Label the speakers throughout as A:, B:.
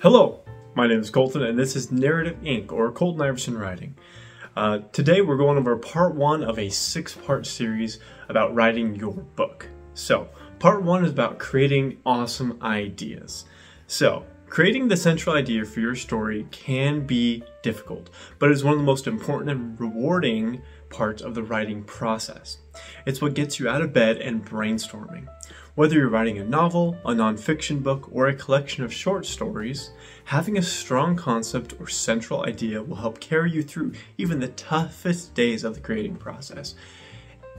A: Hello, my name is Colton and this is Narrative Inc. or Colton Iverson Writing. Today we're going over part 1 of a 6-part series about writing your book. So, part 1 is about creating awesome ideas. So, creating the central idea for your story can be difficult, but it is one of the most important and rewarding parts of the writing process. It's what gets you out of bed and brainstorming. Whether you're writing a novel, a nonfiction book, or a collection of short stories, having a strong concept or central idea will help carry you through even the toughest days of the creating process.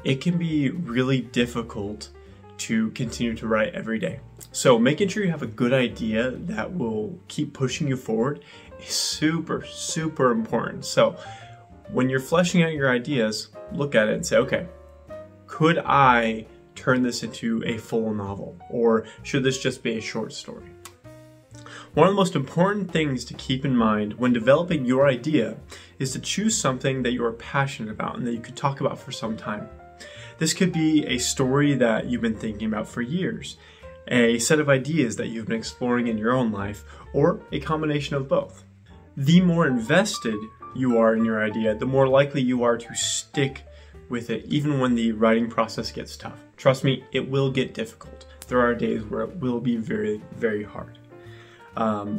A: It can be really difficult to continue to write every day. So making sure you have a good idea that will keep pushing you forward is super important. So when you're fleshing out your ideas, look at it and say, okay, could I turn this into a full novel, or should this just be a short story? One of the most important things to keep in mind when developing your idea is to choose something that you are passionate about and that you could talk about for some time. This could be a story that you've been thinking about for years, a set of ideas that you've been exploring in your own life, or a combination of both. The more invested you are in your idea, the more likely you are to stick with it even when the writing process gets tough. Trust me, it will get difficult. There are days where it will be very hard.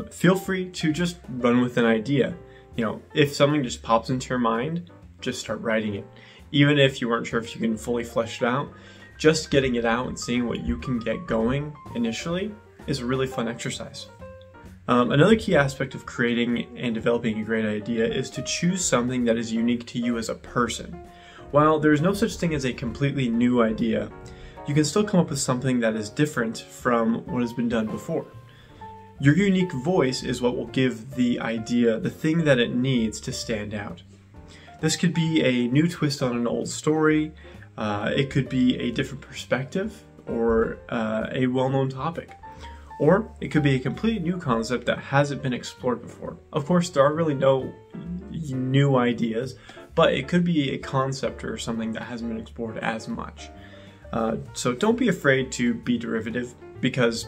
A: Feel free to just run with an idea. You know, if something just pops into your mind, just start writing it. Even if you weren't sure if you can fully flesh it out, just getting it out and seeing what you can get going initially is a really fun exercise. Another key aspect of creating and developing a great idea is to choose something that is unique to you as a person. While there is no such thing as a completely new idea, you can still come up with something that is different from what has been done before. Your unique voice is what will give the idea the thing that it needs to stand out. This could be a new twist on an old story, it could be a different perspective, or a well-known topic. Or it could be a completely new concept that hasn't been explored before. Of course, there are really no new ideas, but it could be a concept or something that hasn't been explored as much. So don't be afraid to be derivative, because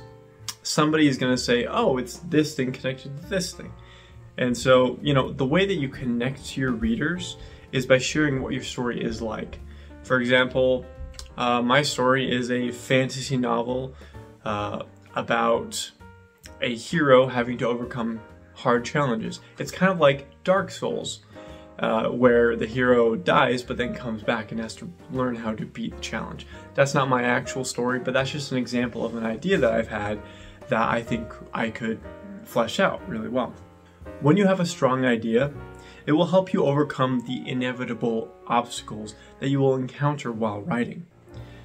A: somebody is going to say, oh, it's this thing connected to this thing. And so, you know, the way that you connect to your readers is by sharing what your story is like. For example, my story is a fantasy novel about a hero having to overcome hard challenges. It's kind of like Dark Souls, where the hero dies but then comes back and has to learn how to beat the challenge. That's not my actual story, but that's just an example of an idea that I've had that I think I could flesh out really well. When you have a strong idea, it will help you overcome the inevitable obstacles that you will encounter while writing.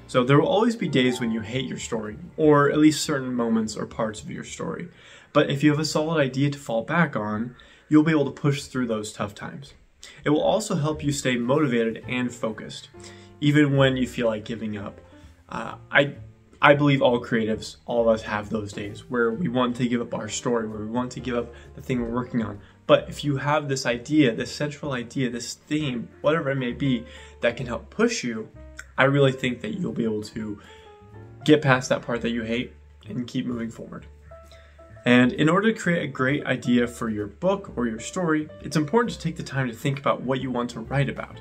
A: So there will always be days when you hate your story, or at least certain moments or parts of your story. But if you have a solid idea to fall back on, you'll be able to push through those tough times. It will also help you stay motivated and focused, even when you feel like giving up. I believe all creatives, all of us have those days where we want to give up our story, where we want to give up the thing we're working on. But if you have this idea, this central idea, this theme, whatever it may be, that can help push you, I really think that you'll be able to get past that part that you hate and keep moving forward. And in order to create a great idea for your book or your story, it's important to take the time to think about what you want to write about.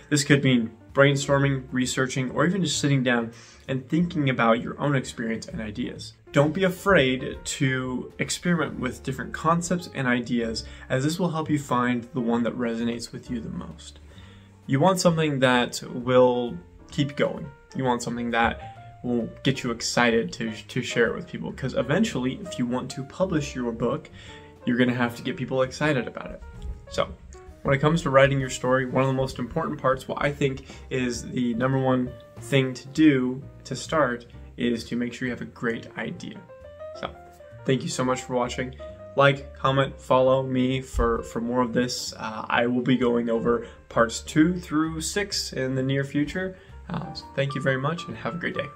A: This could mean brainstorming, researching, or even just sitting down and thinking about your own experience and ideas. Don't be afraid to experiment with different concepts and ideas, as this will help you find the one that resonates with you the most. You want something that will keep going. You want something that will get you excited to share it with people, because eventually, if you want to publish your book, you're going to have to get people excited about it. So when it comes to writing your story, one of the most important parts, what I think is the #1 thing to do to start, is to make sure you have a great idea. So thank you so much for watching. Like, comment, follow me for more of this. I will be going over parts 2 through 6 in the near future. So thank you very much and have a great day.